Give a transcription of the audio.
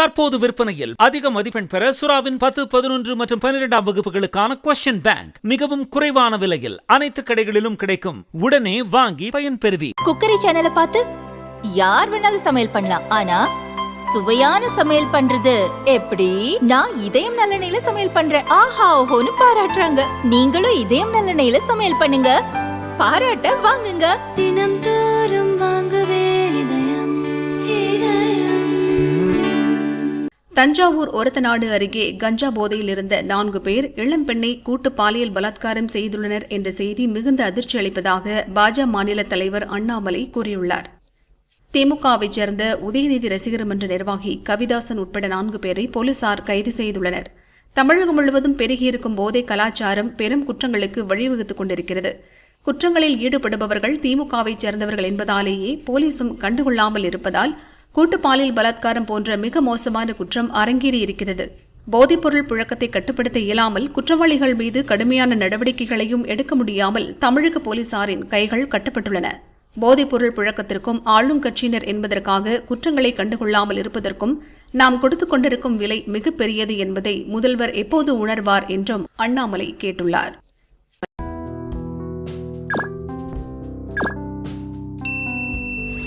தற்போது விற்பனையில் அதிக மதிப்பெண் பெற சுறாவின் 10, 11 மற்றும் 12ஆம் வகுப்புகளுக்கான கொஸ்டின் பேங்க் மிகவும் குறைவான விலையில் அனைத்து கடைகளிலும் கிடைக்கும். உடனே வாங்கி பயன் பெறுவி. குக்கரி சேனலை பார்த்து யார் வேணாலும் சமையல் பண்ணலாம். ஆனா சுவையான சமையல் பண்றது எப்படி? நான் இதயம் நல்லெண்ணெயில சமையல் பண்றேன். ஆஹா ஓஹோன்னு பாராட்டுறாங்க. நீங்களும் இதயம் நல்லெண்ணெயில சமையல் பண்ணுங்க, பாராட்ட வாங்குங்க. தினம் தோறும் வாங்குவே இதயம் இதயம். தஞ்சாவூர் ஒரத்தநாடு அருகே கஞ்சா போதையில் இருந்த 4 பேர் இளம் பெண்ணை கூட்டு பாலியல் பலாத்காரம் செய்துள்ளனர் என்ற செய்தி மிகுந்த அதிர்ச்சி அளிப்பதாக பாஜக மாநில தலைவர் அண்ணாமலை கூறியுள்ளார். திமுகவைச் சேர்ந்த உதயநிதி ரசிகர் மன்ற நிர்வாகி கவிதாசன் உட்பட 4 பேரை போலீசார் கைது செய்துள்ளனர். தமிழகம் முழுவதும் பெருகியிருக்கும் போதை கலாச்சாரம் பெரும் குற்றங்களுக்கு வழிவகுத்துக் கொண்டிருக்கிறது. குற்றங்களில் ஈடுபடுபவர்கள் திமுகவைச் சேர்ந்தவர்கள் என்பதாலேயே போலீசும் கண்டுகொள்ளாமல் இருப்பதால் கூட்டு பாலியல் பலாத்காரம் போன்ற மிக மோசமான குற்றம் அரங்கேறியிருக்கிறது. போதைப்பொருள் புழக்கத்தை கட்டுப்படுத்த இயலாமல் குற்றவாளிகள் மீது கடுமையான நடவடிக்கைகளையும் எடுக்க முடியாமல் தமிழக போலீசாரின் கைகள் கட்டப்பட்டுள்ளன. போதைப்பொருள் புழக்கத்திற்கும் ஆளும் கட்சியினர் என்பதற்காக குற்றங்களை கண்டுகொள்ளாமல் இருப்பதற்கும் நாம் கொடுத்துக் கொண்டிருக்கும் விலை மிகப்பெரியது என்பதை முதல்வர் எப்போது உணர்வார் என்றும் அண்ணாமலை கேட்டுள்ளார்.